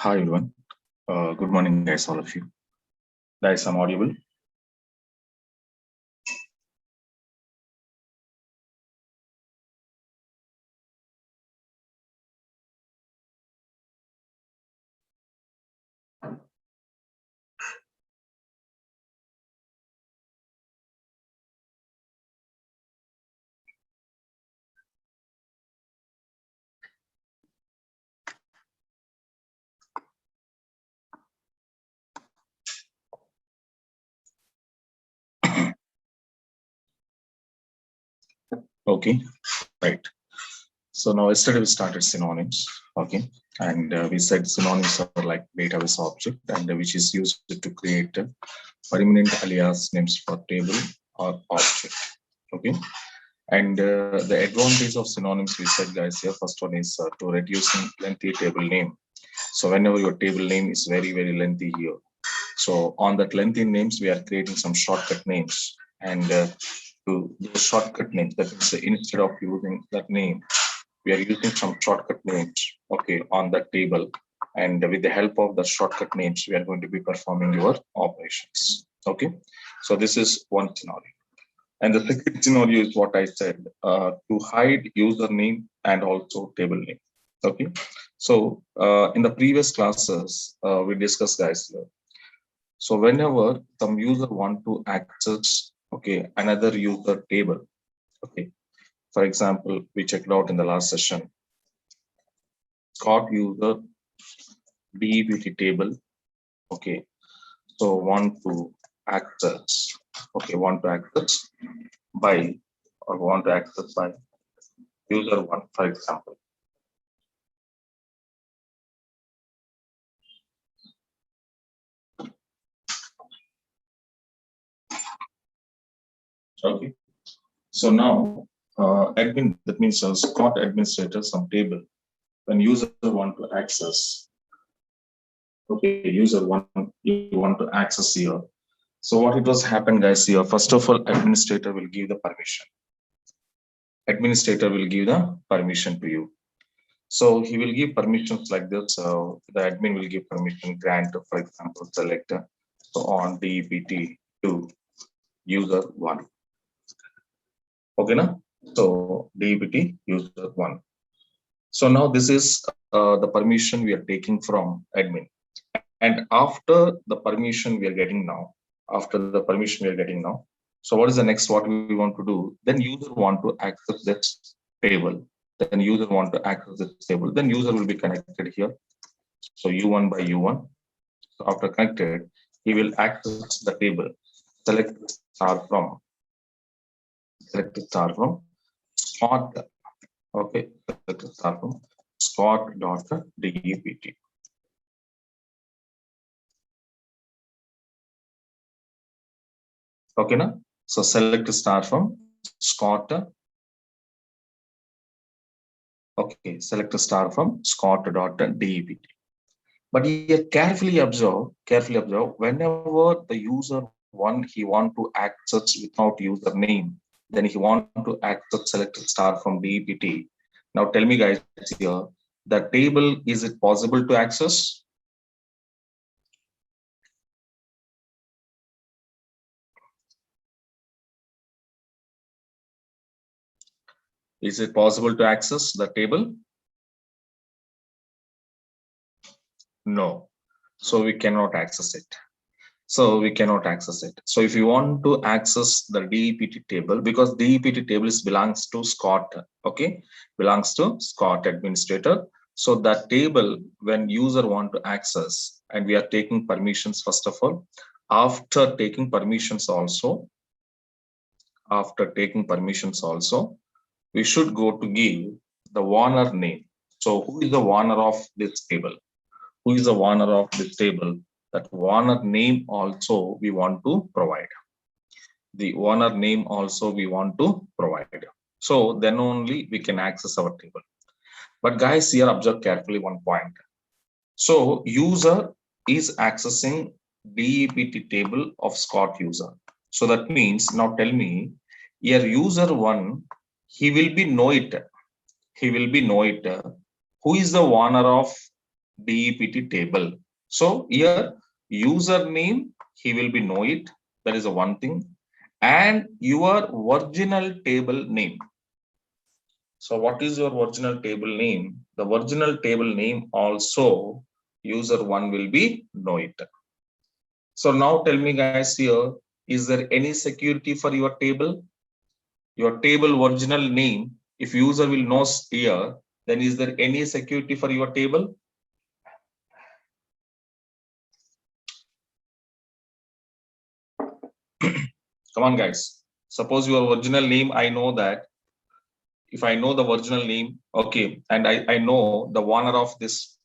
Hi everyone. Good morning, guys, all of you. Guys, I'm audible. Okay, right. So now yesterday we started synonyms. Okay, and we said synonyms are like database object and which is used to create permanent alias names for table or object. Okay, and the advantage of synonyms we said, guys, here first one is to reducing lengthy table name. So whenever your table name is very lengthy here, so on that lengthy names, we are creating some shortcut names and to those shortcut names, that means instead of using that name, we are using some shortcut names, okay, on that table. And with the help of the shortcut names, we are going to be performing your operations. Okay, so this is one scenario. And the second scenario is what I said, to hide username and also table name. Okay, so in the previous classes, we discussed, guys, so whenever some user want to access, okay, another user table, okay, for example, we checked out in the last session, Scott user DEPT table, okay, so want to access, okay, want to access by or want to access by user one, for example. Okay, so now admin, that means Scott administrator some table when user want to access, okay, user one, you want to access here. So what it was happen, guys, here, first of all, administrator will give the permission. Administrator will give the permission to you. So he will give permissions like this. So the admin will give permission, grant, for example, select so on DEPT to user one. Okay, now? So DEPT user one. So now this is the permission we are taking from admin. And after the permission we are getting now, after the permission we are getting now, so what is the next what we want to do? Then user want to access this table. Then user want to access this table. Then user will be connected here. So U1 by U1. So after connected, he will access the table. Select star from Scott. Okay, select star from Scott.dept. Okay, now so select star from Scott. Okay, select a star from Scott.dept. But here carefully observe, whenever the user one he want to access without username, then he want to access select star from DEPT. Now tell me, guys, here, the table, is it possible to access? Is it possible to access the table? No. So we cannot access it. So we cannot access it. So if you want to access the DEPT table, because DEPT table belongs to Scott, okay, belongs to Scott administrator. So that table, when user want to access, and we are taking permissions first of all, after taking permissions also, we should go to give the owner name. So who is the owner of this table? Who is the owner of this table? That owner name also we want to provide. The owner name also we want to provide. So then only we can access our table. But guys, here observe carefully one point. So user is accessing DEPT table of Scott user. So that means, now tell me, here user one, he will be know it. Who is the owner of DEPT table. So here username, he will be know it. That is the one thing. And your original table name. So what is your original table name? The original table name also user one will be know it. So now tell me guys here, is there any security for your table? Your table original name, if user will know here, then is there any security for your table? Come on guys. Suppose your original name, I know that. If I know the original name, okay, and I know the owner of this,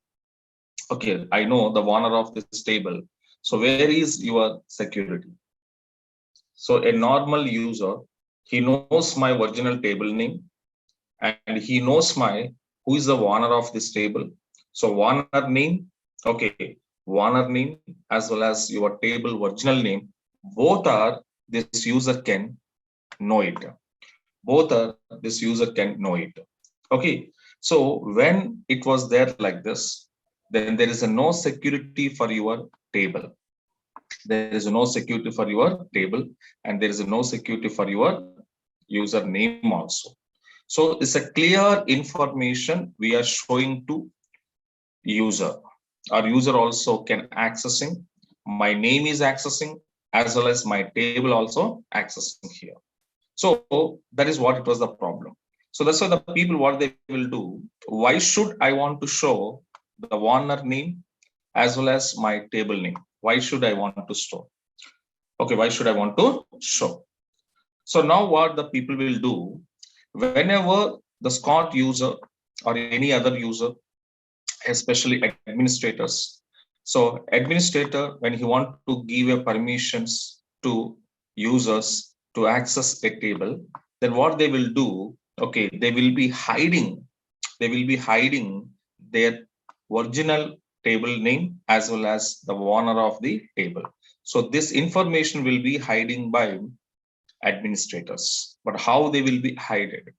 okay, I know the owner of this table. So where is your security? So a normal user, he knows my original table name and he knows my who is the owner of this table. So owner name, okay, owner name as well as your table original name, both are this user can know it. Both are this user can know it. Okay, so when it was there like this, then there is a no security for your table. There is no security for your table and there is no security for your username also. So it's a clear information we are showing to user. Our user also can accessing. My name is accessing as well as my table also accessing here. So that is what it was the problem. So that's why the people what they will do. Why should I want to show the owner name as well as my table name? Why should I want to store? Okay, why should I want to show? So now what the people will do, whenever the Scott user or any other user, especially administrators. So administrator, when he want to give a permissions to users to access a table, then what they will do, okay, they will be hiding their original table name as well as the owner of the table. So this information will be hiding by administrators. But how they will be hidden?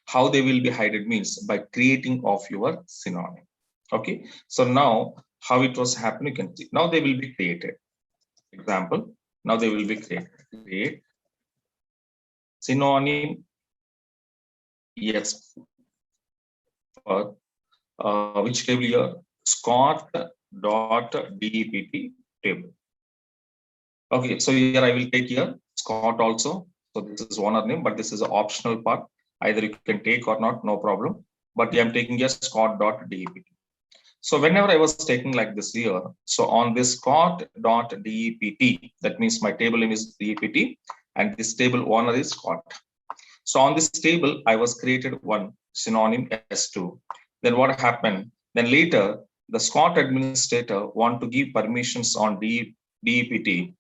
How they will be hidden means by creating of your synonym. Okay, so now how it was happening, you can see. Now they will be created. Example, now they will be created. Create synonym yes for which table here? Scott.dept table. Okay, so here I will take here Scott also. So this is owner name, but this is an optional part. Either you can take or not, no problem. But I am taking just Scott.dept. So whenever I was taking like this here, so on this Scott.dept, that means my table name is dept and this table owner is Scott. So on this table, I was created one synonym S2. Then what happened? Then later, the Scott administrator want to give permissions on DEPT.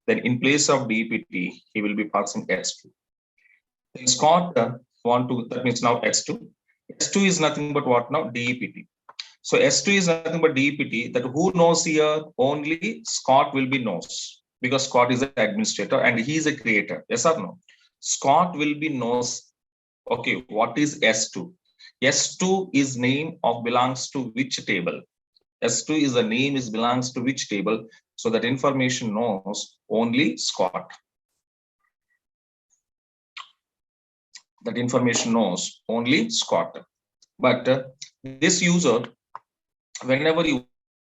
Then in place of DEPT, he will be passing S2. Then Scott want to, that means now S2. S2 is nothing but what now? DEPT. So S2 is nothing but DEPT, that who knows here? Only Scott will be knows, because Scott is an administrator and he is a creator. Yes or no? Scott will be knows. Okay, what is S2? S2 is name of belongs to which table? S2 is the name is belongs to which table? So that information knows only Scott. That information knows only Scott. But this user, whenever you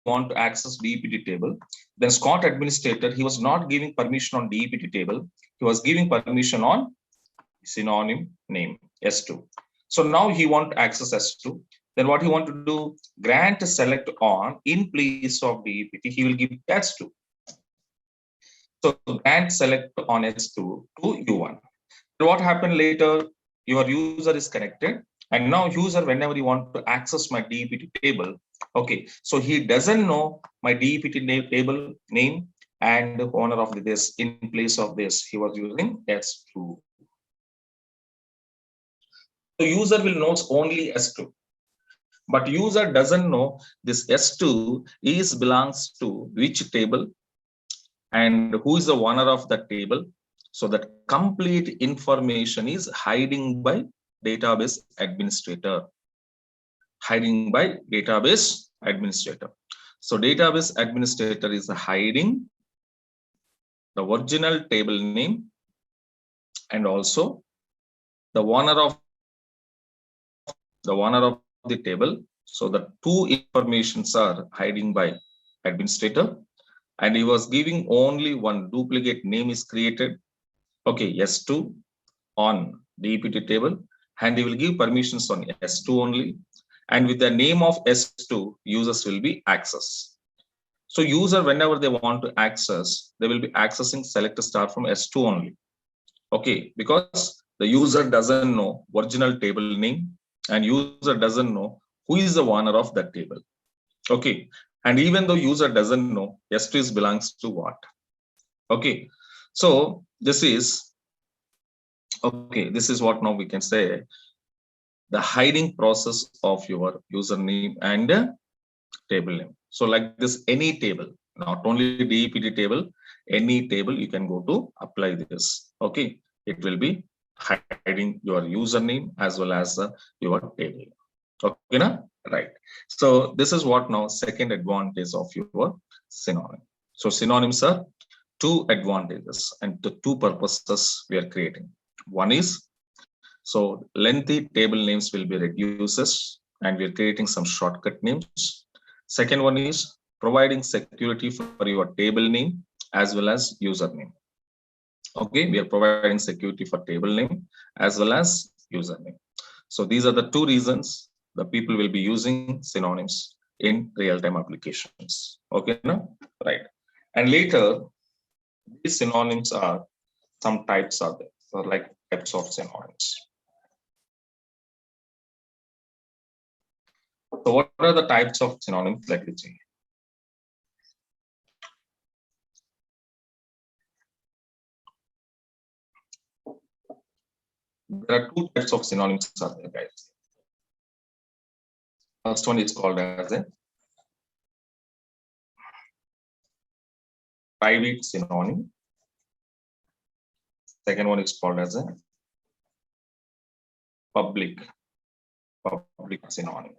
want to access DEPT table, then Scott administrator, he was not giving permission on DEPT table. He was giving permission on synonym name S2. So now he want to access S2. Then what he want to do, grant select on in place of DEPT, he will give S2. So grant select on S2 to U1. So what happened later, your user is connected. And now user, whenever you want to access my DEPT table, okay, so he doesn't know my DEPT table name and the owner of this. In place of this, he was using S2. So user will know only S2. But user doesn't know this S2 is belongs to which table and who is the owner of that table. So that complete information is hiding by database administrator. hiding by database administrator. So database administrator is hiding the original table name and also the owner of the table. So the two informations are hiding by administrator, and he was giving only one duplicate name is created. Okay, S2 on DPT table, and he will give permissions on S2 only. And with the name of S2, users will be accessed. So user, whenever they want to access, they will be accessing select star from S2 only. Okay, because the user doesn't know original table name and user doesn't know who is the owner of that table. Okay, and even though user doesn't know S2 belongs to what. Okay, so this is what now we can say the hiding process of your username and table name. So like this, any table, not only DEPT table, any table you can go to apply this. Okay, it will be hiding your username as well as your table. Okay, na? Right. So this is what now second advantage of your synonym. So synonyms are two advantages and the two purposes we are creating. One is, so lengthy table names will be reduces and we are creating some shortcut names. Second one is providing security for your table name as well as username. Okay, we are providing security for table name as well as username. So these are the two reasons the people will be using synonyms in real-time applications. Okay, no? Right. And later, these synonyms are some types are there. So like types of synonyms. So what are the types of synonyms? Let me see. There are two types of synonyms are there, guys. First one is called as a private synonym. Second one is called as a public synonym.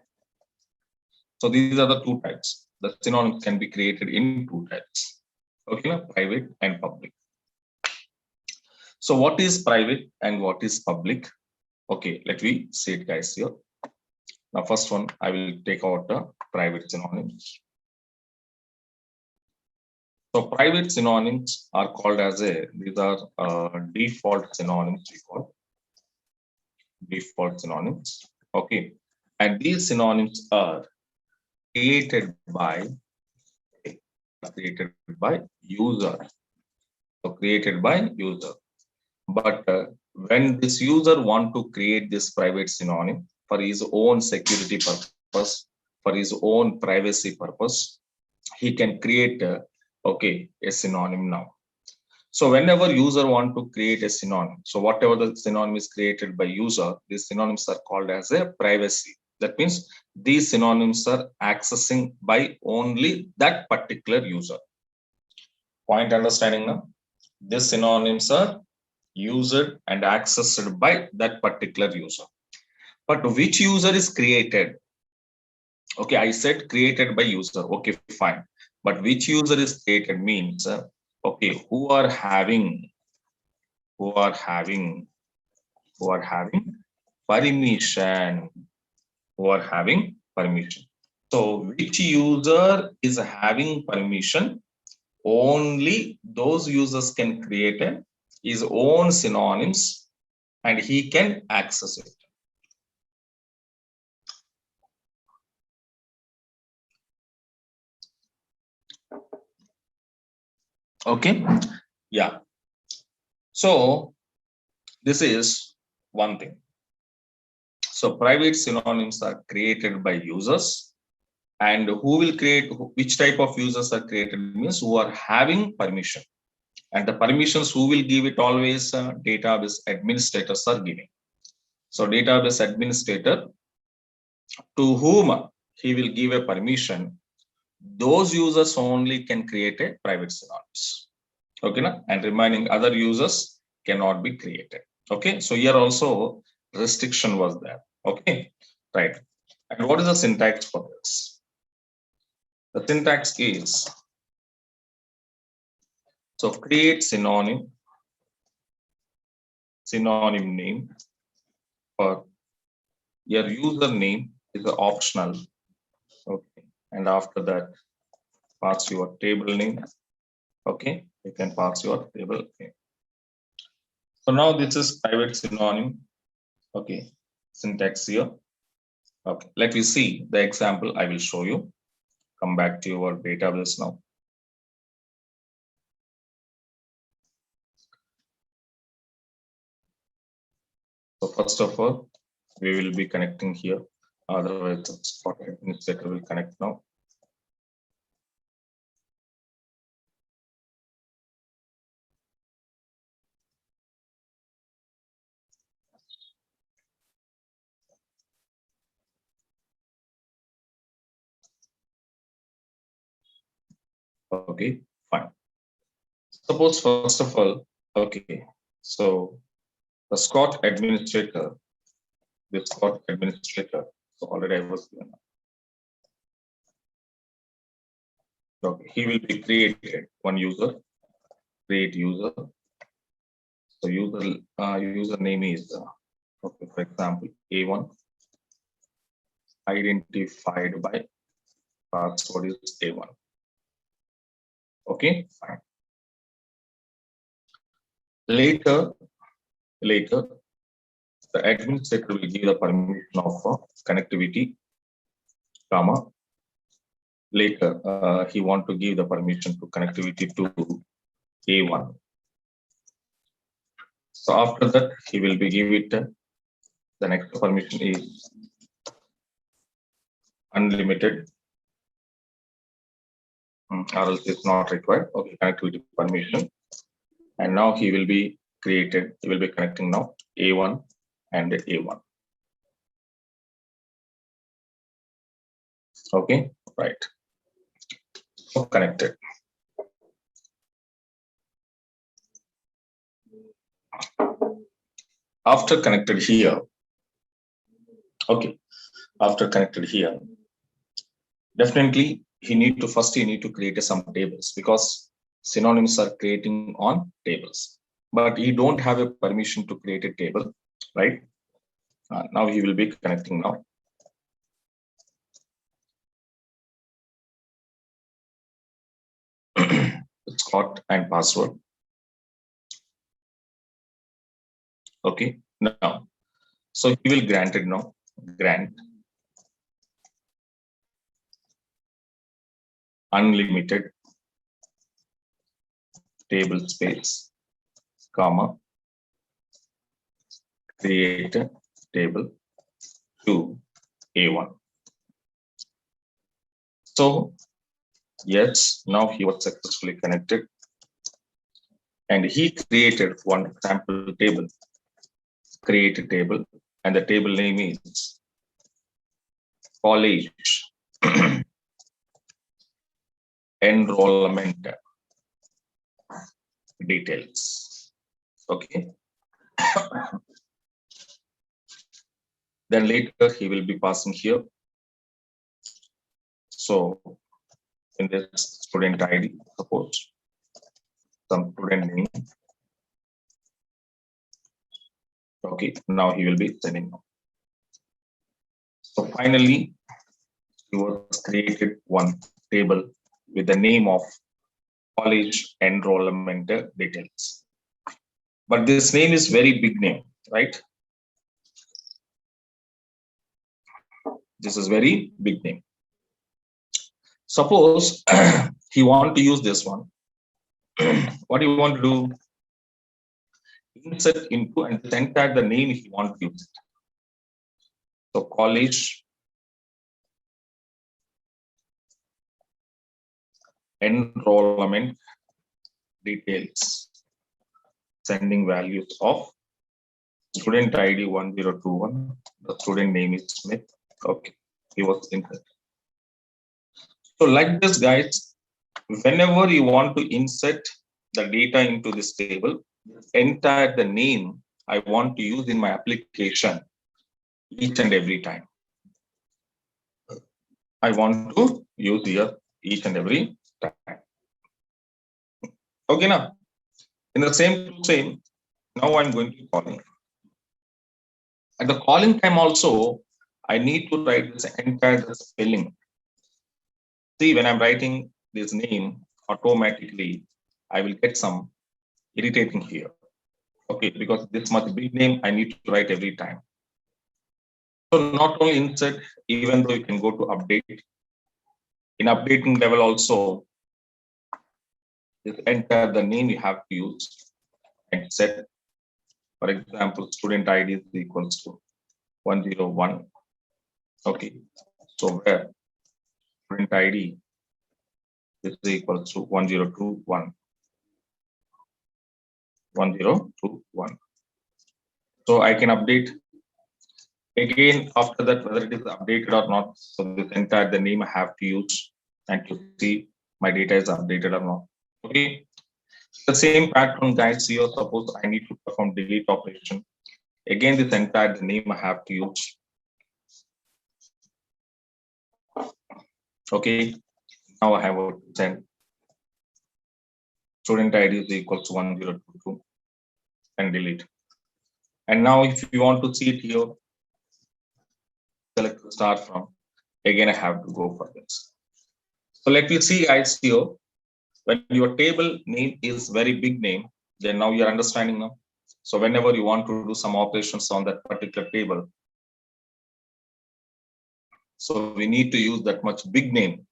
So these are the two types. The synonym can be created in two types. Okay, private and public. So what is private and what is public? Okay, let me see it, guys, here. Now, first one, I will take out the private synonyms. So private synonyms are called as these are default synonyms, we call default synonyms. Okay, and these synonyms are created by user. So created by user. But when this user want to create this private synonym for his own security purpose, for his own privacy purpose, he can create a synonym now. So whenever user want to create a synonym, so whatever the synonym is created by user, these synonyms are called as a privacy. That means these synonyms are accessing by only that particular user. Point understanding now? These synonyms are used and accessed by that particular user. But which user is created? Okay, I said created by user. Okay, fine. But which user is created means, okay, who are having permission, who are having permission. So which user is having permission? Only those users can create his own synonyms and he can access it. Okay, yeah. So this is one thing. So private synonyms are created by users, and who will create, which type of users are created means who are having permission. And the permissions who will give it always database administrators are giving. So database administrator to whom he will give a permission, those users only can create a private synonyms. Okay, na? And remaining other users cannot be created. Okay, so here also restriction was there. Okay, right. And what is the syntax for this? The syntax is, so create synonym name for your username is optional. Okay. And after that, pass your table name. Okay. You can pass your table name. So now this is private synonym. Okay. Syntax here. Okay. Let me see the example I will show you. Come back to your database now. So first of all, we will be connecting here. Otherwise, Spot Administrator will connect now. Okay, fine. Suppose first of all, okay, so the Scott administrator, so already I was given. Okay, he will be created one user, create user. So username is okay, for example, A1 identified by password is A1. Okay, fine. Later, the administrator will give the permission of connectivity, comma. Later, he want to give the permission to connectivity to A1. So after that, he will be give it the next permission is unlimited, or else it's not required. Okay, connectivity permission, and now he will be created. He will be connecting now A1 and A1. Okay, right. So connected. After connected here, okay. After connected here, definitely he need to create some tables because synonyms are creating on tables, but he don't have a permission to create a table, right? Now he will be connecting now. Scott and password. Okay, now, so he will grant it now, grant unlimited table space, comma, create a table to A1. So yes, now he was successfully connected and he created one sample table, create a table, and the table name is college enrollment details. Okay. Then later he will be passing here. So in this student ID, suppose some student name. Okay, now he will be sending. So finally, he was created one table with the name of college enrollment details. But this name is very big name, right? This is very big name. Suppose he want to use this one. What do you want to do? Insert into and enter the name he want to use it. So college enrollment details, sending values of student ID 1021. The student name is Smith. Okay, he was inserted. So like this, guys, whenever you want to insert the data into this table, enter the name I want to use in my application each and every time. I want to use here each and every time. Okay, now in the same, now I'm going to calling. At the calling time also, I need to write this entire spelling. See, when I'm writing this name, automatically I will get some irritating here. Okay, because this much big name I need to write every time. So not only insert, even though you can go to update. In updating level also, just enter the name you have to use and set. For example, student ID is equals to 101. Okay, so where student ID is equals to 1021. 1021. So I can update again after that whether it is updated or not. So this entire the name I have to use and to see my data is updated or not. Okay. The same pattern, guys. Here, suppose I need to perform delete operation. Again, this entire the name I have to use. Okay. Now I have a send. Student ID is equal to 1022 and delete. And now if you want to see it here, select start from. Again, I have to go for this. So let me see, guys, here. When your table name is very big name, then now you're understanding now. So whenever you want to do some operations on that particular table, so we need to use that much big name.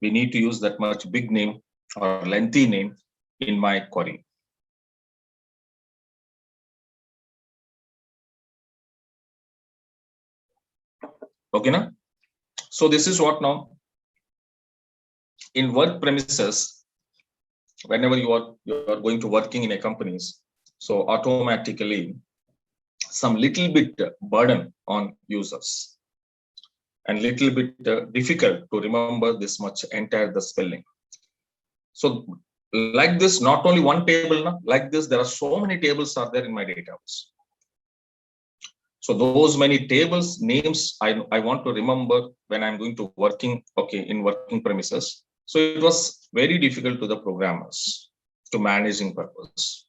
We need to use that much big name or lengthy name in my query. Okay, now? So this is what now in work premises, whenever you are going to working in a companies, so automatically some little bit burden on users and little bit difficult to remember this much entire the spelling. So like this, not only one table, like this, there are so many tables are there in my database. So those many tables names I want to remember when I'm going to working, okay, in working premises. So it was very difficult to the programmers to managing purpose.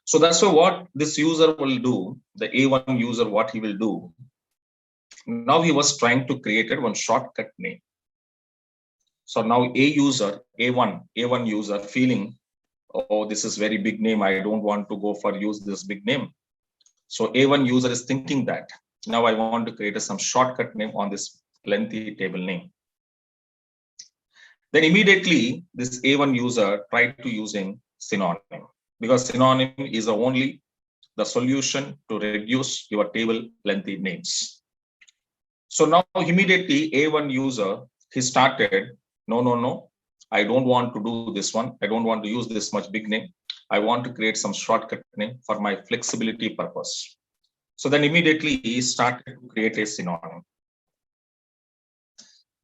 So that's why what this user will do, the A1 user, what he will do. Now he was trying to create one shortcut name. So now A1 user feeling, oh, this is very big name. I don't want to go for use this big name. So A1 user is thinking that now I want to create some shortcut name on this lengthy table name. Then immediately this A1 user tried to using synonym, because synonym is only the solution to reduce your table lengthy names. So now immediately A1 user, he started, no, I don't want to do this one. I don't want to use this much big name. I want to create some shortcut name for my flexibility purpose. So then immediately he started to create a synonym.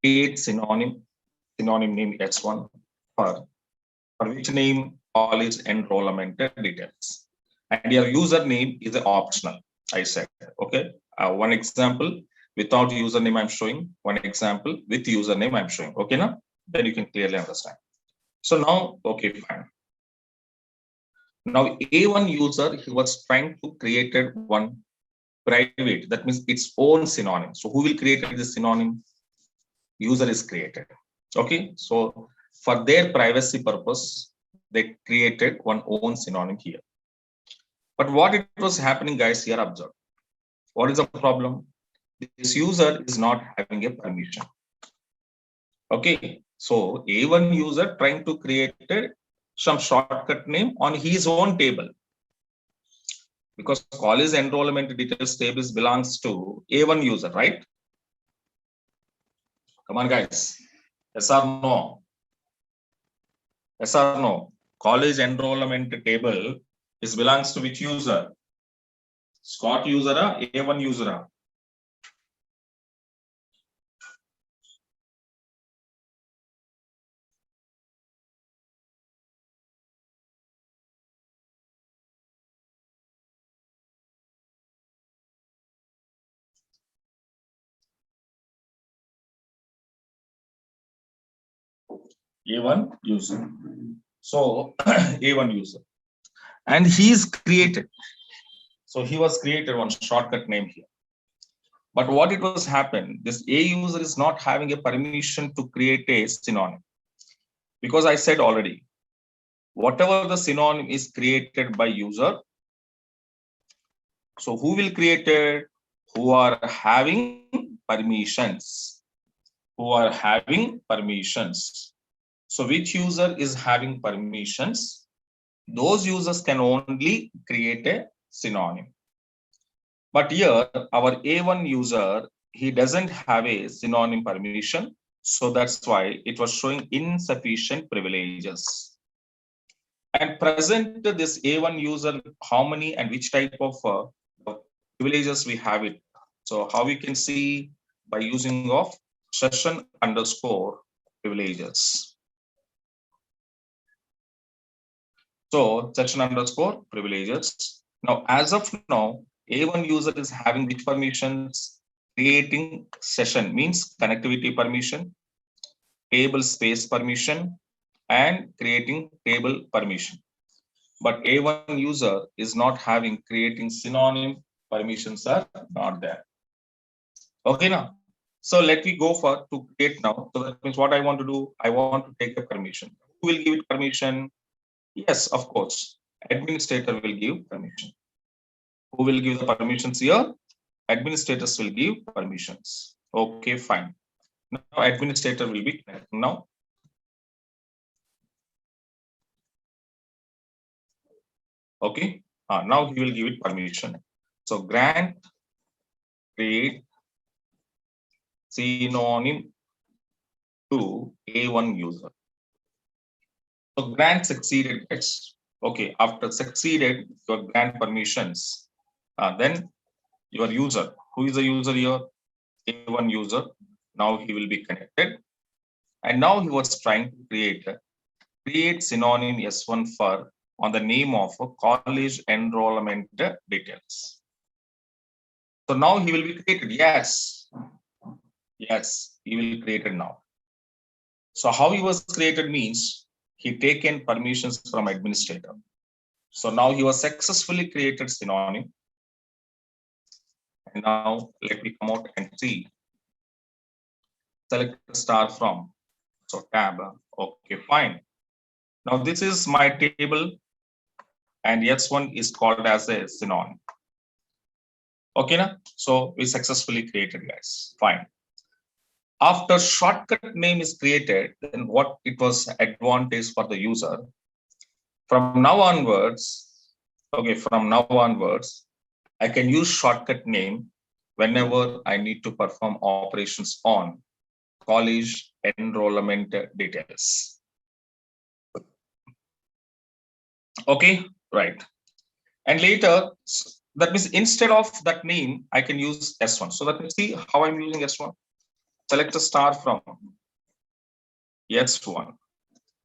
Create synonym name S1 for which name all is enrollment details. And your username is optional, I said. Okay. One example without username I'm showing, one example with username I'm showing. Okay, now then you can clearly understand. So now, okay, fine. Now A1 user, he was trying to create one private, that means its own synonym. So who will create this synonym? User is created. Okay, so for their privacy purpose, they created one own synonym here. But what it was happening, guys, here observe. What is the problem? This user is not having a permission. Okay, so A1 user trying to create some shortcut name on his own table, because college enrollment details tables belongs to A1 user, right? Come on, guys. Yes or no? Yes or no? College enrollment table is belongs to which user? Scott user, A1 user. A1 user. So A1 user, and he is created. So he was created one shortcut name here. But what it was happened, this A user is not having a permission to create a synonym. Because I said already, whatever the synonym is created by user, so who will create it? Who are having permissions. Who are having permissions. So which user is having permissions? Those users can only create a synonym. But here, our A1 user, he doesn't have a synonym permission. So that's why it was showing insufficient privileges. And present this A1 user, how many and which type of privileges we have it. So how we can see by using of session underscore privileges. So session underscore privileges. Now, as of now, A1 user is having which permissions? Creating session means connectivity permission, table space permission, and creating table permission. But A1 user is not having creating synonym permissions are not there. Okay now. So let me go for to create now. So that means what I want to do, I want to take a permission. Who will give it permission? Yes, of course. Administrator will give permission. Who will give the permissions here? Administrators will give permissions. Okay, fine. Now administrator will be connecting now. Okay. Now he will give it permission. So grant create synonym to A1 user. So grant succeeded, guys. Okay, after succeeded your grant permissions, then your user, who is the user here? A1 user. Now he will be connected. And now he was trying to create synonym S1 for on the name of a college enrollment details. So now he will be created. Yes. Yes, he will be created now. So how he was created means he taken permissions from administrator. So now he was successfully created synonym. And now let me come out and see. Select star from. So tab. Okay, fine. Now this is my table and S1 is called as a synonym. Okay, na? So we successfully created, guys. Fine. After shortcut name is created, then what it was advantage for the user. From now onwards, okay, from now onwards, I can use shortcut name whenever I need to perform operations on college enrollment details. Okay, right. And later, that means instead of that name, I can use S1. So let me see how I'm using S1. Select a star from S1.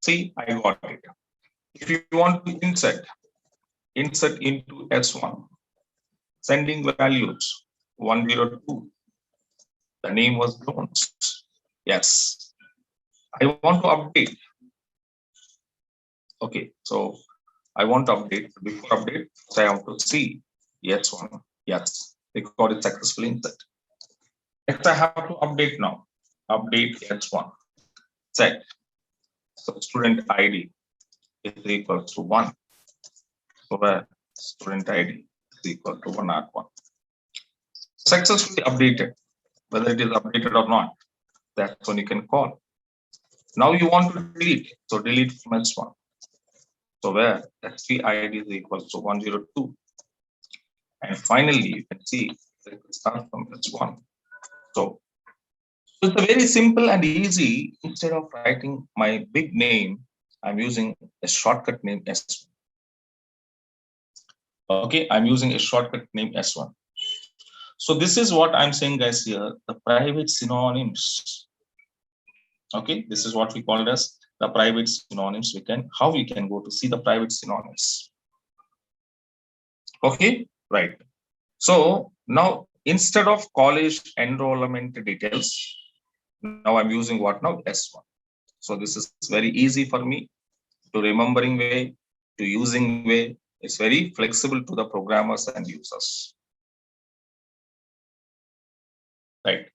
See, I got it. If you want to insert into S1, sending values 102. The name was Jones. Yes. I want to update. Okay, so I want to update. Before update, so I have to see S1. Yes, recorded successfully insert. Next, I have to update now. Update S1. Set. So student ID is equal to 1. So where student ID is equal to 1 at 1. Successfully updated. Whether it is updated or not, that's when you can call. Now you want to delete. So delete from S1. So where S3 ID is equal to 102. And finally, you can see it start from S1. So it's a very simple and easy. Instead of writing my big name, I'm using a shortcut name S1. Okay, I'm using a shortcut name S1. So this is what I'm saying, guys, here, the private synonyms. Okay, this is what we called as the private synonyms. How we can go to see the private synonyms. Okay, right. So now instead of college enrollment details, now I'm using what now? S1. So this is very easy for me to remembering way, to using way. It's very flexible to the programmers and users. Right.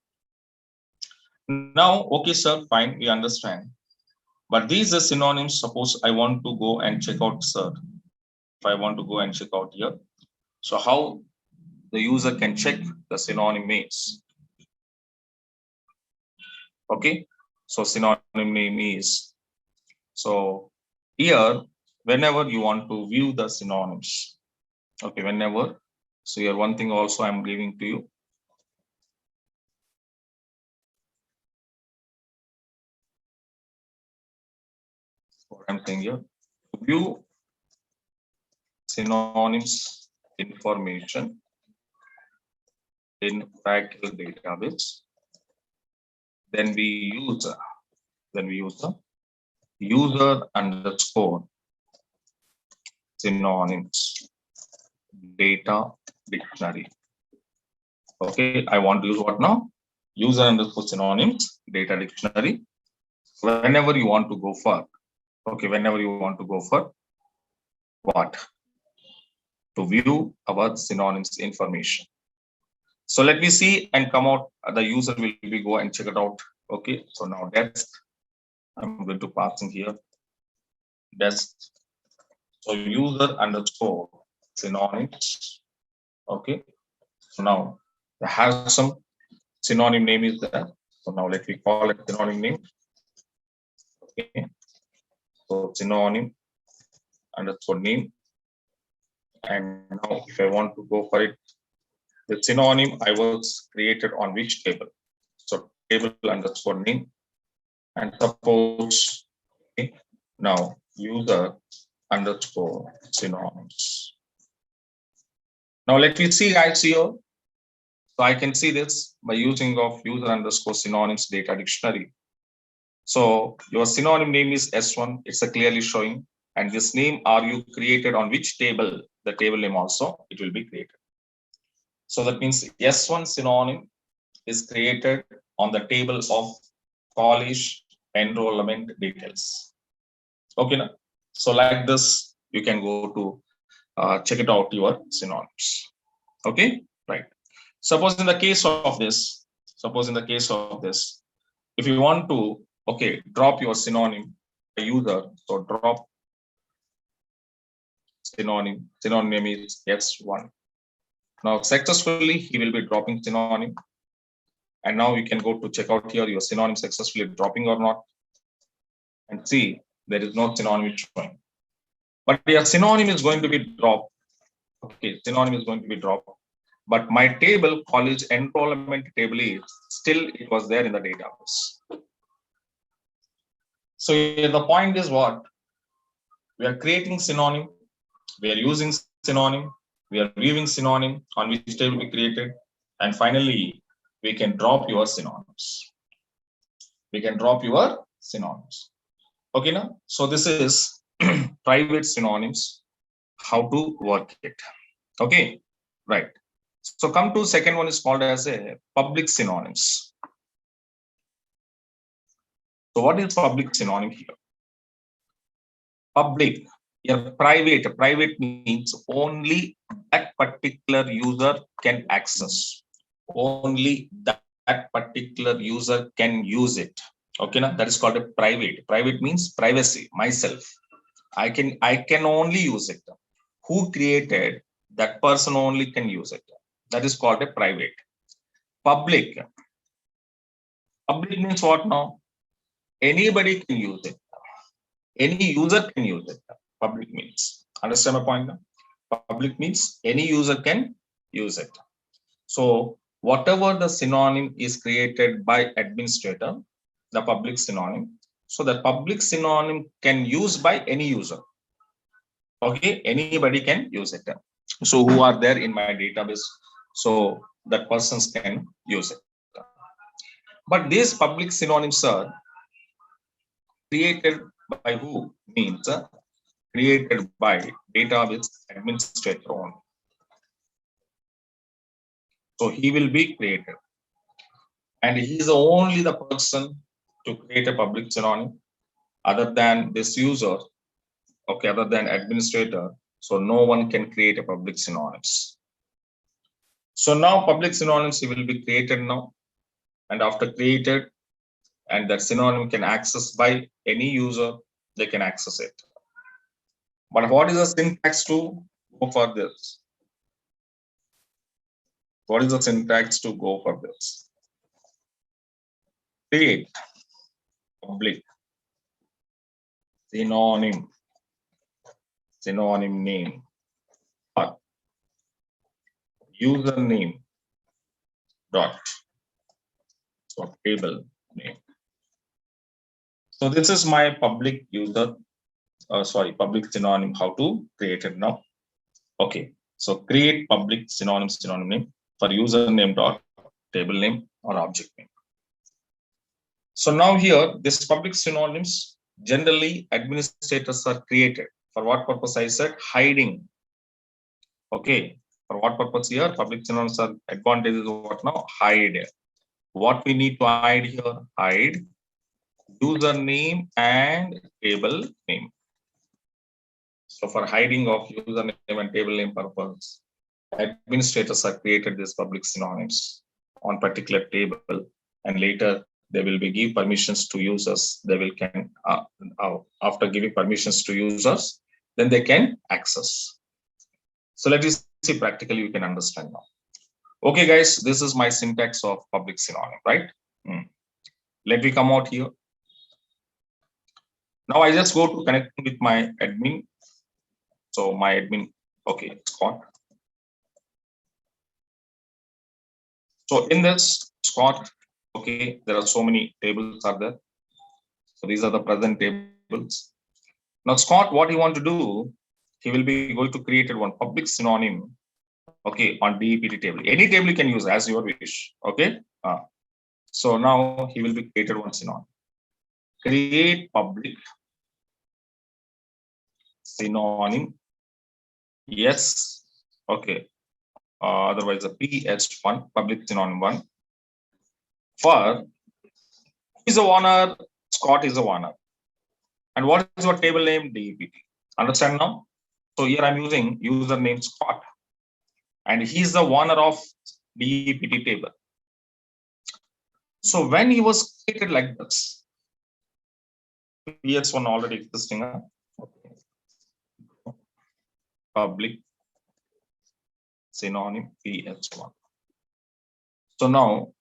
Now, okay, sir, fine, we understand. But these are synonyms. Suppose I want to go and check out, sir. If I want to go and check out here. So how the user can check the synonym names? Okay. So synonym name is, so here, whenever you want to view the synonyms, okay, whenever, so here one thing also I'm giving to you. What I'm saying here, to view synonyms information in faculty database, then we use the user underscore synonyms data dictionary. Okay, I want to use what now? User underscore synonyms data dictionary. Whenever you want to go for, okay, whenever you want to go for what? To view our synonyms information. So let me see and come out. The user will be go and check it out. Okay, so now desk, I'm going to pass in here. Desk. So user underscore synonyms. Okay. So now I have some synonym name is there. So now let me call it synonym name. Okay. So synonym underscore name. And now if I want to go for it, the synonym I was created on which table? So table underscore name. And suppose, okay, now user underscore synonyms. Now let me see guys here. So I can see this by using of user underscore synonyms data dictionary. So your synonym name is S1. It's a clearly showing. And this name are you created on which table? The table name also it will be created. So that means S1 synonym is created on the table of college enrollment details. Okay, now? So like this, you can go to check it out your synonyms. Okay, right. Suppose in the case of this, if you want to, okay, drop your synonym user, so drop synonym name is S1. Now successfully he will be dropping synonym. And now you can go to check out here your synonym successfully dropping or not. And see there is no synonym showing. But your synonym is going to be dropped. Okay, synonym is going to be dropped. But my table, college enrollment table is still it was there in the database. So the point is what? We are creating synonym, we are using synonym, we are viewing synonym on which table we created, and finally we can drop your synonyms. Okay, now so this is private synonyms, how to work it. Okay, right. So come to second one is called as a public synonyms. So what is public synonym here? Public, private means only that particular user can access. Only that particular user can use it. Okay, now that is called a private. Private means privacy, myself. I can only use it. Who created that person only can use it. That is called a private. Public. Public means what now? Anybody can use it. Any user can use it. Public means. Understand my point now? Public means any user can use it. So whatever the synonym is created by administrator, the public synonym. So the public synonym can use by any user. Okay, anybody can use it. So who are there in my database? So that persons can use it. But these public synonyms are created by who? Means created by database administrator only. So he will be created. And he is only the person to create a public synonym. other than this user, okay, other than administrator, so no one can create a public synonyms. So now public synonyms will be created now, and after created, and that synonym can access by any user, they can access it. But what is the syntax to go for this? What is the syntax to go for this? Create public synonym name or username dot so table name. So this is my public user, public synonym, how to create it now. Okay, so create public synonym name for username dot table name or object name. So now here, this public synonyms, generally administrators are created. For what purpose? I said hiding. Okay, for what purpose here? Public synonyms are advantages of what now? Hide. What we need to hide here? Hide username and table name. So for hiding of username and table name purpose, administrators have created these public synonyms on particular table, and later they will be give permissions to users. They will can after giving permissions to users, then they can access. So let us see practically, you can understand now. Okay, guys, this is my syntax of public synonym, right? Let me come out here. Now I just go to connecting with my admin. So my admin, okay, Scott. So in this Scott, okay, there are so many tables are there. So these are the present tables. Now Scott, what he want to do, he will be going to create one public synonym, okay, on DEPT table. Any table you can use as your wish, okay. So now he will be created one synonym. Create public synonym. Yes, okay. Otherwise, a PH1 public synonym 1 for is a owner. Scott is a owner. And what is your table name? DEPT. Understand now? So here I'm using username Scott, and he's the owner of DEPT table. So when he was created like this, PS1 already existing. Okay. Public synonym PS1. So now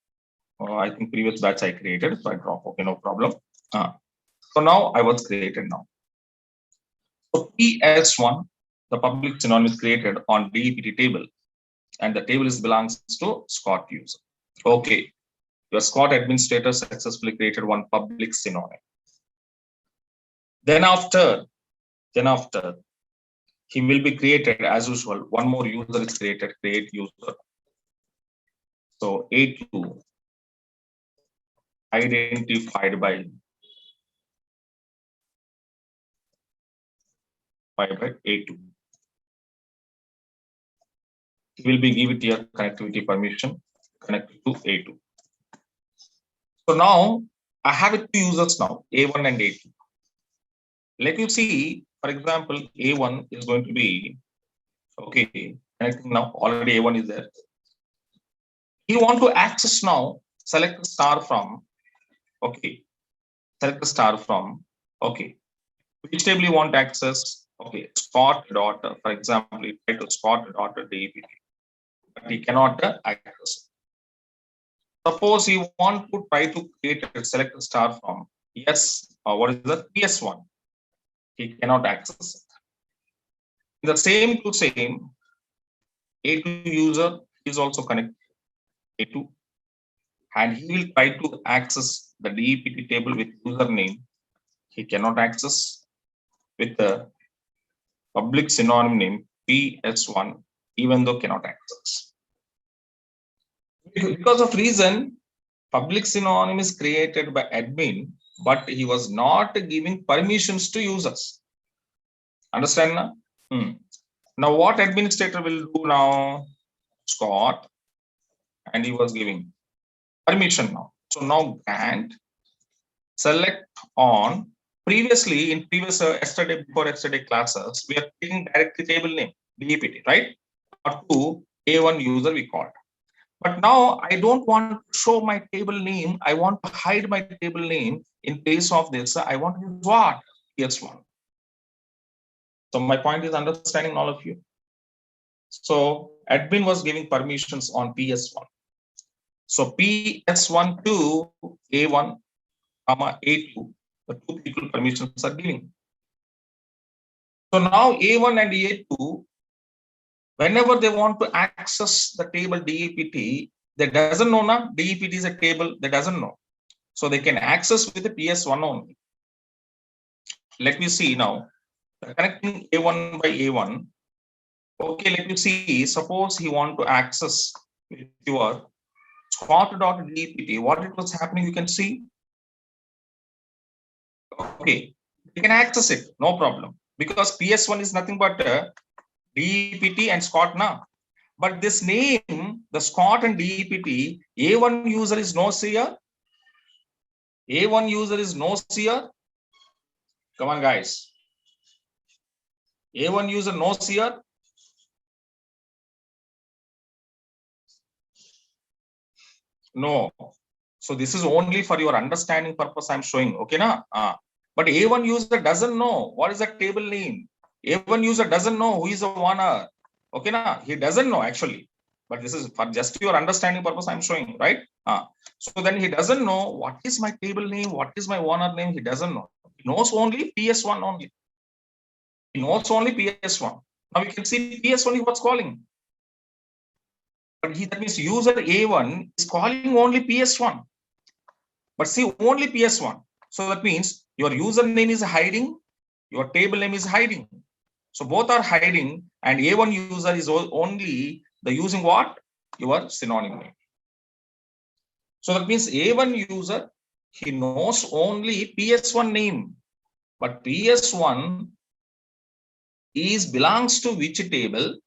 I think previous batch I created, so I drop. Okay, no problem. So now I was created now. So PS1, the public synonym is created on DEPT table, and the table is belongs to Scott user. Okay, your Scott administrator successfully created one public synonym. Then after, he will be created as usual. One more user is created, create user. So A2 identified by A2. He will be given your connectivity permission connected to A2. So now I have two users now, A1 and A2. Let you see, for example, A1 is going to be, okay, connecting now, already A1 is there. You want to access now, select the star from, okay, select the star from, okay, which table you want to access, okay, Scott dot, for example, you try to Scott dot DEPT, but he cannot access. Suppose you want to try to create a select a star from, yes, what is the PS1, he cannot access it. In the same to same, A2 user is also connected A2, and he will try to access the DEPT table with username. He cannot access with the public synonym name PS1, even though cannot access. Because of reason, public synonym is created by admin, but he was not giving permissions to users. Understand now? Now what administrator will do now? Scott, and he was giving permission now. So now grant, select on previously in previous yesterday before yesterday classes, we are taking directly table name DEPT, right? Or to A1 user we called. But now I don't want to show my table name. I want to hide my table name. In place of this, I want to use what? PS1. So my point is understanding all of you. So admin was giving permissions on PS1. So PS1 to A1, A2, the two people permissions are giving. So now A1 and A2, whenever they want to access the table DEPT, they doesn't know now DEPT is a table, they doesn't know. So they can access with the PS1 only. Let me see now. Connecting A1 by A1. Okay, let me see. Suppose he want to access with your Scott.dpt. What it was happening, you can see. Okay, you can access it, no problem. Because PS1 is nothing but DEPT and Scott now. But this name, the Scott and DEPT, A1 user is no here. A1 user is no here. Come on, guys. A1 user knows here. No. So this is only for your understanding purpose I'm showing. Okay, na? But A1 user doesn't know what is the table name. A1 user doesn't know who is the owner. Okay, na? He doesn't know actually. But this is for just your understanding purpose I'm showing, right? So then he doesn't know what is my table name, what is my owner name. He doesn't know. He knows only PS1 only. He knows only PS1. Now you can see PS1 is what's calling. But that means user A1 is calling only PS1. But see only PS1. So that means your username is hiding, your table name is hiding. So both are hiding, and A1 user is only the using what? Your synonym name. So that means A1 user, he knows only PS1 name, but PS1 is belongs to which table,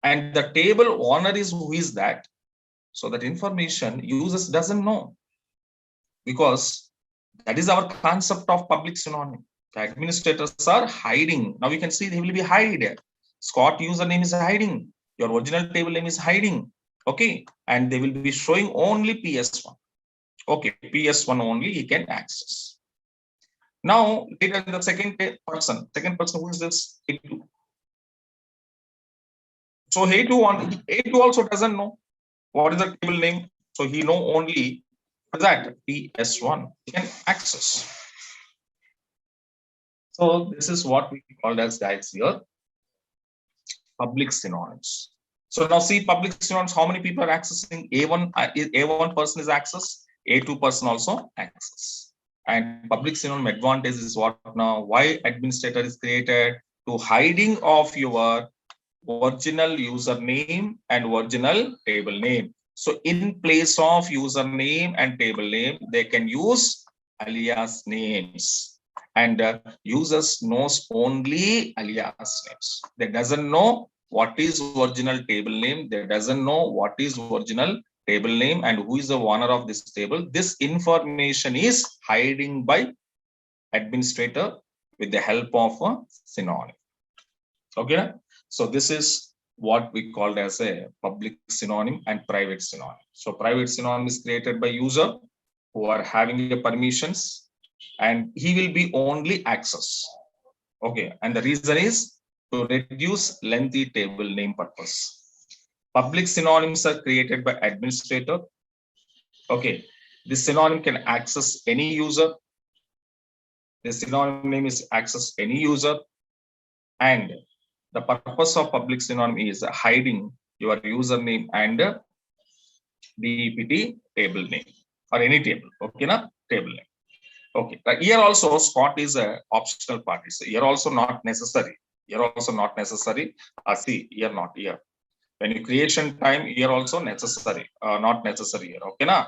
and the table owner is who is that. So that information users doesn't know, because that is our concept of public synonym. The administrators are hiding. Now you can see they will be hide. Scott username is hiding. Your original table name is hiding. Okay. And they will be showing only PS1. Okay. PS1 only he can access. Now, later the second person who is this? A2. So A2 also doesn't know what is the table name. So he know only that PS1 he can access. So this is what we call as guys here public synonyms. So now see public synonyms, how many people are accessing? A1 person is access, A2 person also access. And public synonym advantage is what now? Why administrator is created? To hiding of your original username and original table name. So in place of username and table name, they can use alias names. And users knows only alias names. They doesn't know what is original table name. They doesn't know what is original table name and who is the owner of this table. This information is hiding by administrator with the help of a synonym. Okay, so this is what we called as a public synonym and private synonym. So private synonym is created by user who are having the permissions, and he will be only access. Okay, and the reason is to reduce lengthy table name purpose. Public synonyms are created by administrator. Okay, this synonym can access any user. The synonym name is access any user, and the purpose of public synonym is hiding your username and DEPT table name or any table. Okay, na table name. Okay, here also Scott is a optional party. So here also not necessary. Here also not necessary. See, here not here. When you creation time, here also necessary. Not necessary here. Okay, na?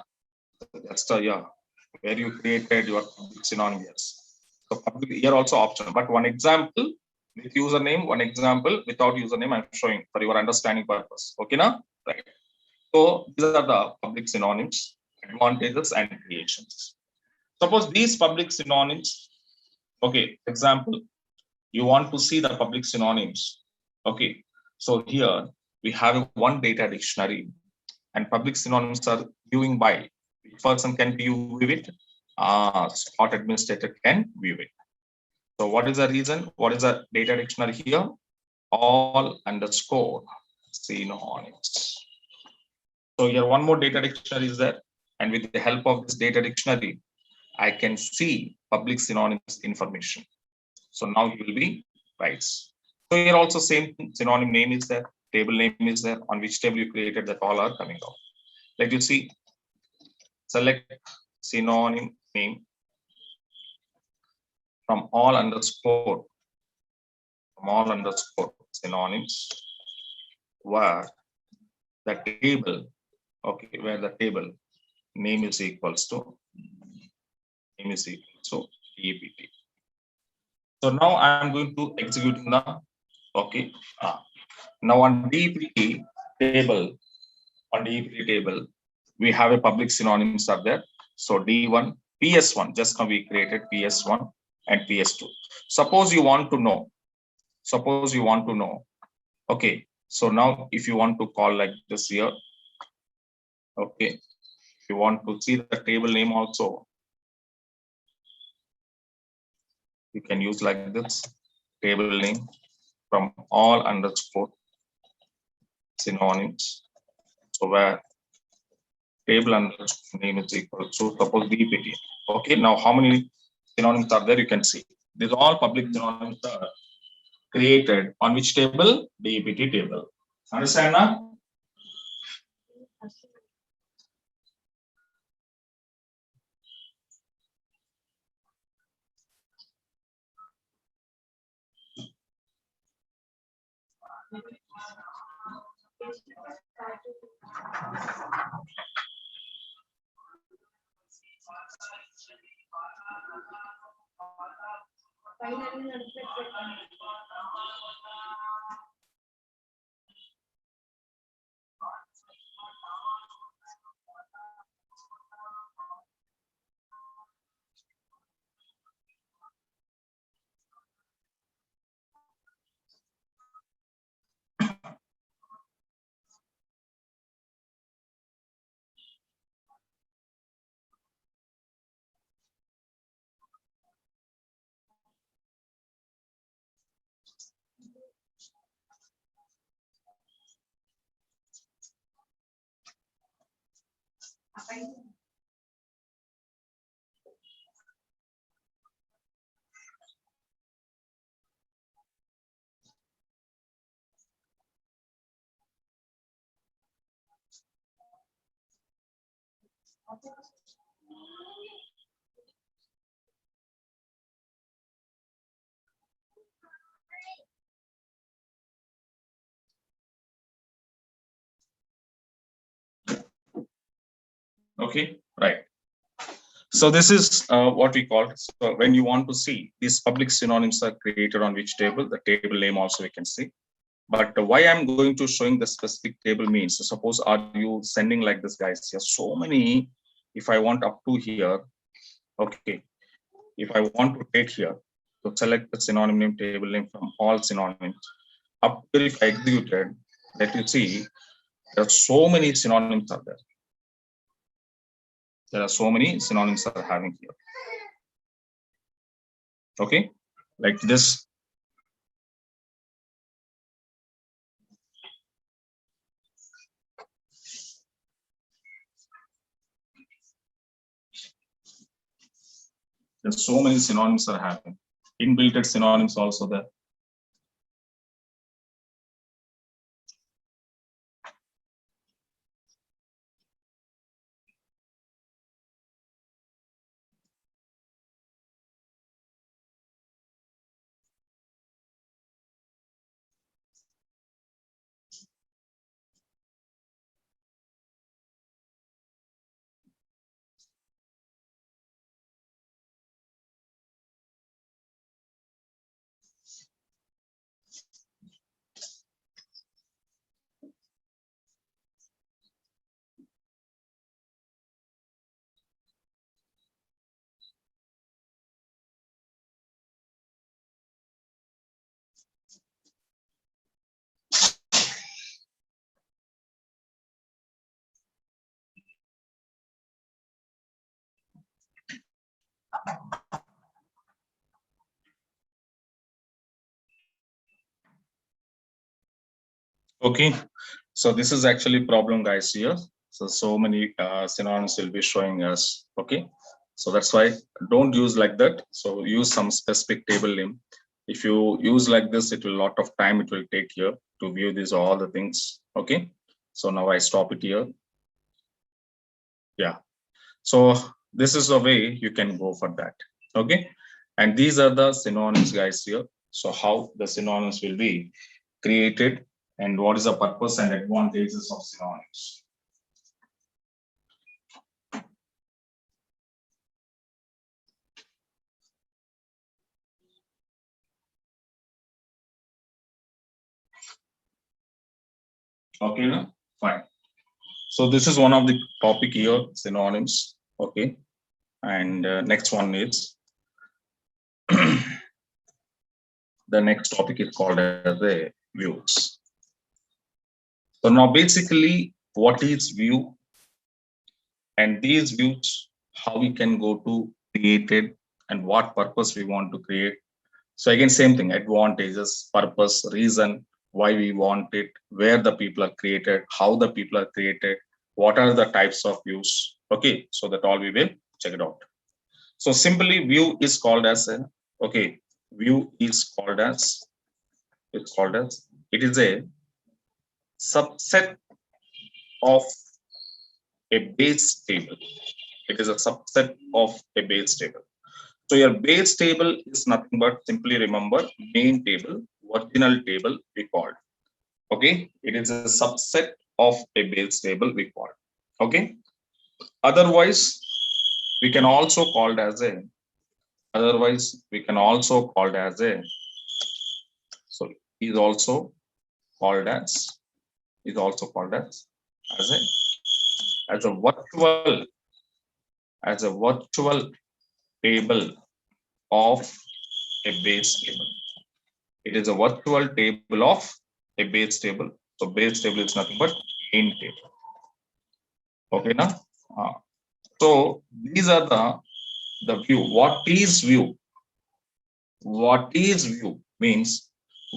That's the where you created your synonym. Yes. So public here also optional. But one example with username, one example without username, I'm showing for your understanding purpose. Okay, na? Right. So these are the public synonyms, advantages, and creations. Suppose these public synonyms, okay, example, you want to see the public synonyms. Okay, so here we have one data dictionary and public synonyms are viewing by. Which person can view it? Spot administrator can view it. So what is the reason? What is the data dictionary here? All underscore synonyms. So here one more data dictionary is there. And with the help of this data dictionary, I can see public synonyms information. So now you will be right. So here also same synonym name is there, table name is there, on which table you created that all are coming out. Let you see, select synonym name from all underscore synonyms where the table, okay, where the table name is equals to DPT. So now I am going to executing the, okay, now on DPT table, we have a public synonyms are there. So D1, PS1, just now we created PS1 and PS2. Suppose you want to know, okay, so now if you want to call like this here, okay, if you want to see the table name also, you can use like this, table name from all underscore synonyms. So where table underscore name is equal to, suppose DPT. Okay, now how many synonyms are there? You can see these all public synonyms are created on which table? DPT table. Understand now? Okay, right. So this is what we call, so when you want to see these public synonyms are created on which table, the table name also we can see. But why I'm going to showing the specific table means, so suppose are you sending like this guys, here so many, if I want up to here, okay, if I want to take here, so select the synonym name, table name from all synonyms, up till if I executed, let you see, there are so many synonyms are there. There are so many synonyms are having here. Okay, like this. There's so many synonyms are having. Inbuilt synonyms also there. Okay, so this is actually problem, guys, here. So many synonyms will be showing us. Okay, so that's why don't use like that. So use some specific table name. If you use like this, it will lot of time it will take here to view these all the things. Okay, so now I stop it here. Yeah, so this is the way you can go for that. Okay, and these are the synonyms, guys, here. So how the synonyms will be created and what is the purpose and advantages of synonyms. Okay, no? Fine. So this is one of the topic here, synonyms. Okay, and next one is the next topic is called as the views. So now basically, what is view, and these views, how we can go to create it, and what purpose we want to create. So again, same thing: advantages, purpose, reason why we want it, where the people are created, how the people are created, what are the types of views. Okay, so that all we will check it out. So simply, view is called as a okay. View is called as it is a subset of a base table. It is a subset of a base table. So your base table is nothing but simply remember main table, original table we called. Okay, it is a subset of a base table we called. Okay, otherwise we can also called as a otherwise we can also called as a so is also called as a as a virtual as a virtual table of a base table. It is a virtual table of a base table. So base table is nothing but main table. Okay, now. So these are the view. What is view? What is view means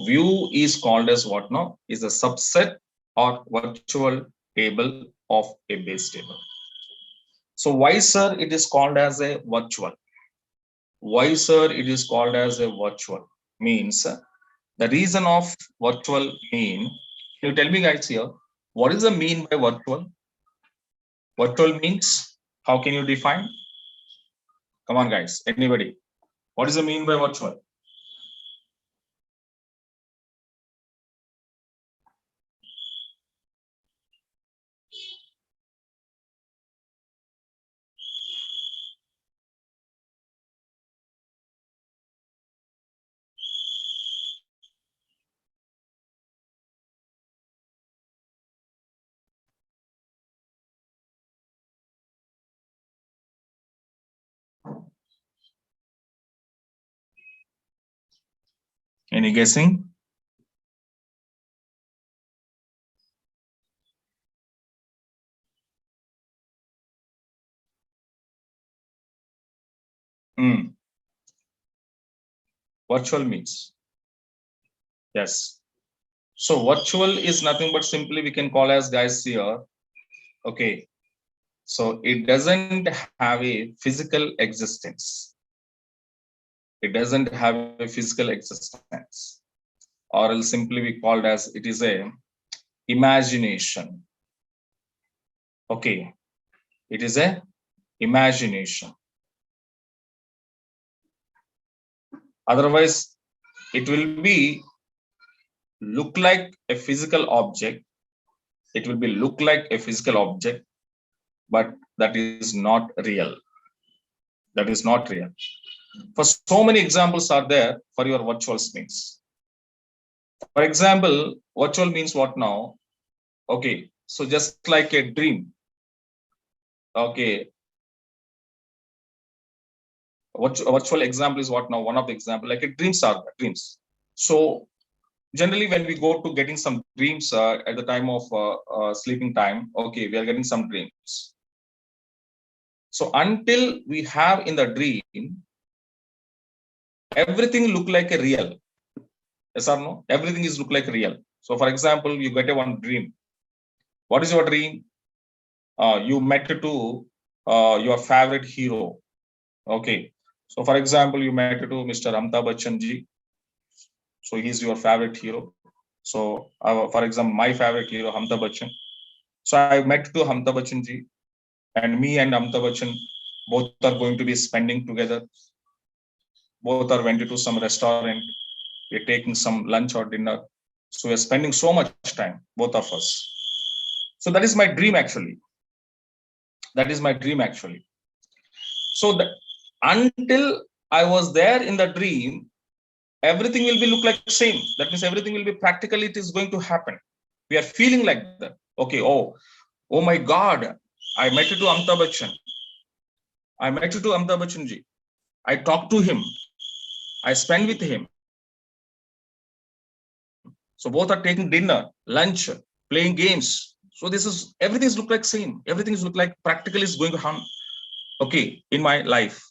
view is called as what now is a subset or virtual table of a base table. So why, sir, it is called as a virtual? Why, sir, it is called as a virtual? Means the reason of virtual mean. Can you tell me, guys, here what is the mean by virtual? Virtual means how can you define? Come on, guys. Anybody? What is the mean by virtual? Any guessing? Hmm. Virtual means yes. So virtual is nothing but simply we can call as, guys, here. Okay. So it doesn't have a physical existence. It doesn't have a physical existence, or else simply we called as it is a imagination. Okay, it is a imagination. Otherwise, it will be look like a physical object. It will be look like a physical object, but that is not real. That is not real. For so many examples are there for your virtual means. For example, virtual means what now? Okay, so just like a dream. Okay, virtual example is what now? One of the example like a dreams are dreams. So generally when we go to getting some dreams at the time of sleeping time, okay, we are getting some dreams. So until we have in the dream, everything look like a real. Yes or no? Everything is look like real. So for example, you get a one dream. What is your dream? You met to your favorite hero. Okay. So for example, you met to Mr. Amitabh Bachchan ji. So he's your favorite hero. So for example, my favorite hero, Amitabh Bachchan. So I met to Amitabh Bachchan ji, and me and Amitabh Bachchan both are going to be spending together. Both are went to some restaurant. We're taking some lunch or dinner. So we're spending so much time, both of us. So that is my dream actually. That is my dream actually. So until I was there in the dream, everything will be look like the same. That means everything will be practically, it is going to happen. We are feeling like that. Okay, oh my God, I met to Amitabh Bachchan. I met to Amitabh Bachchan ji. I talked to him. I spent with him. So both are taking dinner, lunch, playing games. So this is, everything is look like same. Everything is look like practically is going to happen. Okay, in my life.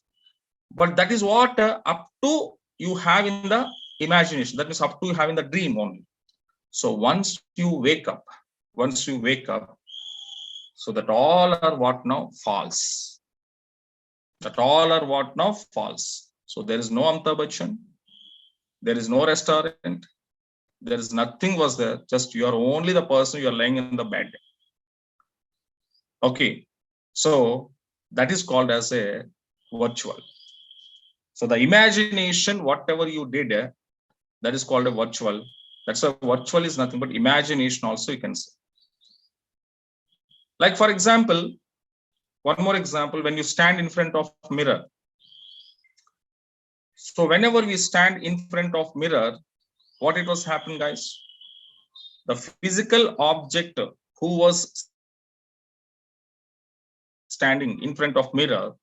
But that is what up to you have in the imagination. That means up to you have in the dream only. So once you wake up, so that all are what now? False. That all are what now? False. So there is no Amitabh Bachchan. There is no restaurant. There is nothing was there. Just you are only the person, you are laying in the bed. Okay. So that is called as a virtual. So the imagination, whatever you did, that is called a virtual. That's a virtual is nothing but imagination also, you can say. Like for example, one more example, when you stand in front of mirror. So whenever we stand in front of mirror, what it was happening, guys? The physical object who was standing in front of mirror,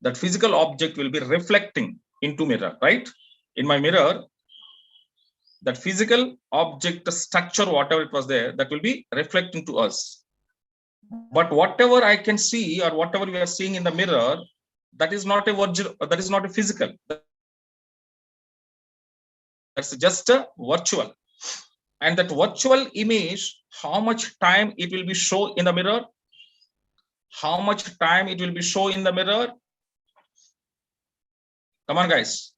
that physical object will be reflecting into mirror, right? In my mirror, that physical object structure, whatever it was there, that will be reflecting to us. But whatever I can see or whatever we are seeing in the mirror, that is not a virtual, that is not a physical. That's just a virtual. And that virtual image, how much time it will be show in the mirror? How much time it will be show in the mirror? Come on, guys.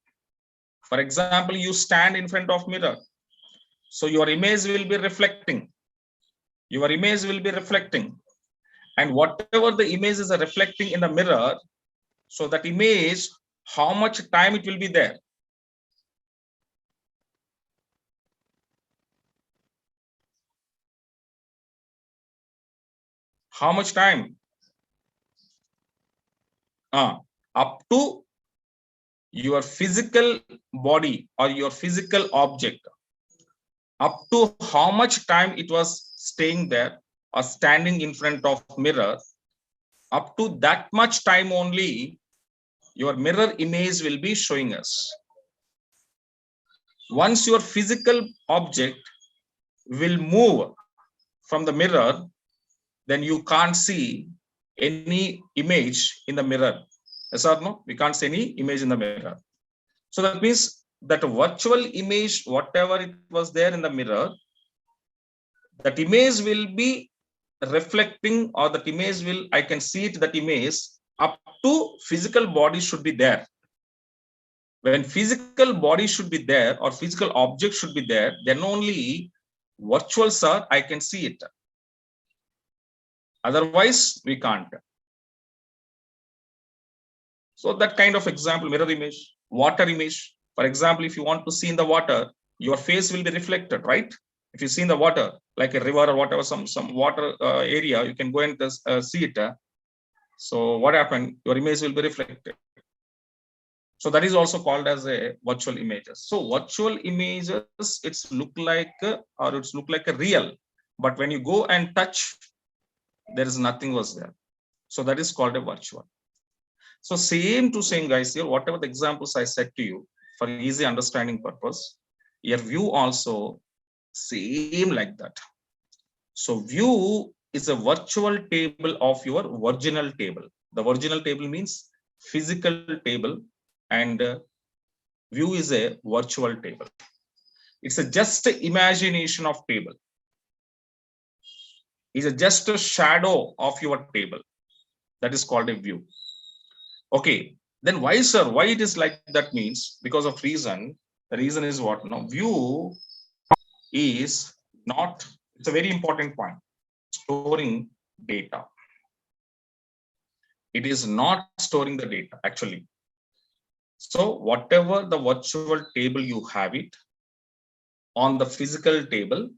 For example, you stand in front of mirror. So your image will be reflecting. Your image will be reflecting. And whatever the image is reflecting in the mirror, so that image, how much time it will be there? How much time? Up to your physical body or your physical object. Up to how much time it was staying there or standing in front of mirror, up to that much time only your mirror image will be showing us. Once your physical object will move from the mirror, then you can't see any image in the mirror. Yes or no? We can't see any image in the mirror. So that means that virtual image, whatever it was there in the mirror, that image will be reflecting, or that image will, I can see it, that image up to physical body should be there. When physical body should be there or physical object should be there, then only virtuals are, I can see it. Otherwise, we can't. So that kind of example, mirror image, water image. For example, if you want to see in the water, your face will be reflected, right? If you see in the water, like a river or whatever, some water area, you can go and see it. So what happened? Your image will be reflected. So that is also called as a virtual images. So virtual images, it's look like or it's look like a real, but when you go and touch, there is nothing was there. So that is called a virtual. So same to same, guys, here, whatever the examples I said to you for easy understanding purpose, your view also same like that. So view is a virtual table of your original table. The original table means physical table, and view is a virtual table. It's a just imagination of table. It's just a shadow of your table. That is called a view. Okay, then why, sir? Why it is like that means because of reason. The reason is what? No, view is not, it's a very important point, storing data. It is not storing the data actually. So whatever the virtual table you have it on the physical table,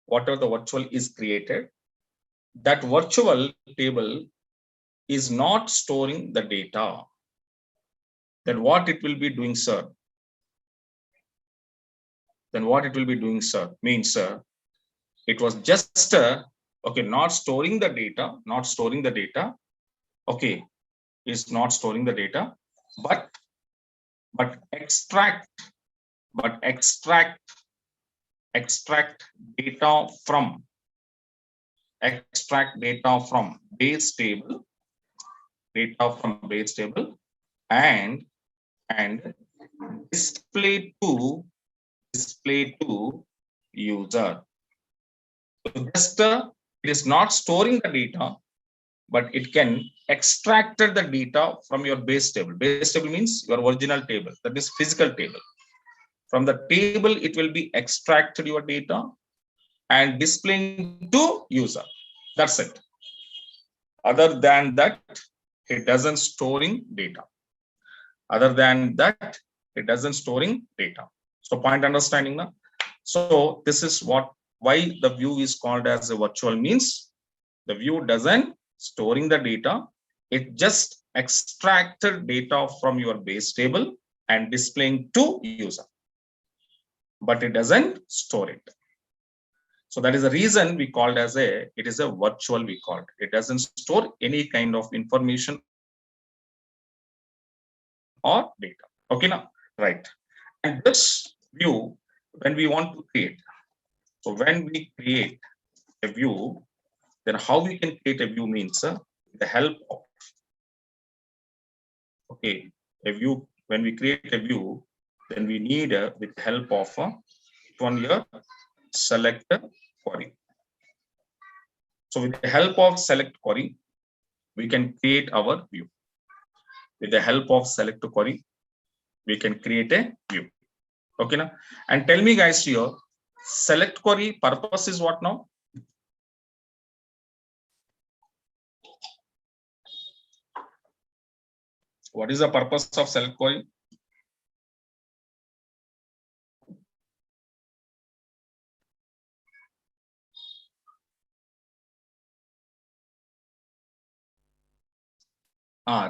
whatever the virtual is created, that virtual table is not storing the data. Then what it will be doing, sir? Then what it will be doing, sir? Means, sir, it was just okay, not storing the data, not storing the data. Okay, is not storing the data, but extract data from base table, and display to user. So just it is not storing the data, but it can extract the data from your base table. Base table means your original table, that is physical table. From the table, it will be extracted your data and displaying to user. That's it. Other than that, it doesn't storing data. Other than that, it doesn't storing data. So point understanding now. So this is what, why the view is called as a virtual means. The view doesn't storing the data. It just extracted data from your base table and displaying to user, but it doesn't store it. So that is the reason we called as it is a virtual, we called. It doesn't store any kind of information or data. Okay, now, right. And this view, when we want to create, so when we create a view, then how we can create a view means the help of, okay, a view, when we create a view, then we need with the help of one here, select query. So with the help of select query, we can create our view. With the help of select query, we can create a view. Okay, now, and tell me guys here, select query purpose is what now? What is the purpose of select query?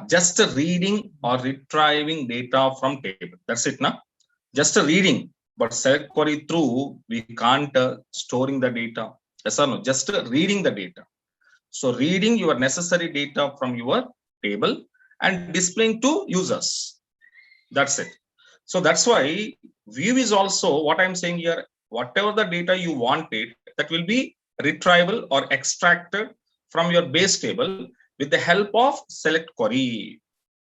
Just reading or retrieving data from table. That's it, now. Just a reading, but select query through we can't storing the data. Yes or no? Just reading the data. So reading your necessary data from your table and displaying to users. That's it. So that's why view is also what I'm saying here. Whatever the data you wanted, that will be retrieval or extracted from your base table with the help of select query.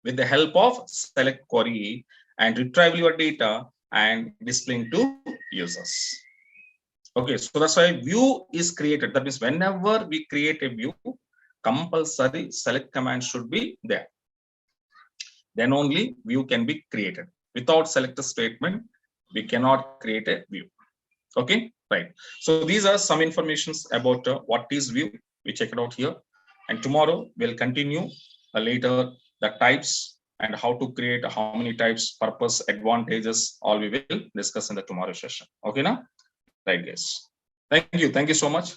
With the help of select query and retrieve your data and displaying to users. Okay, so that's why view is created. That means whenever we create a view, compulsory select command should be there. Then only view can be created. Without select statement, we cannot create a view. Okay, right. So these are some informations about what is view. We check it out here. And tomorrow we'll continue later the types and how to create, how many types, purpose, advantages, all we will discuss in the tomorrow session. Okay, now? Right, guys. Thank you. Thank you so much.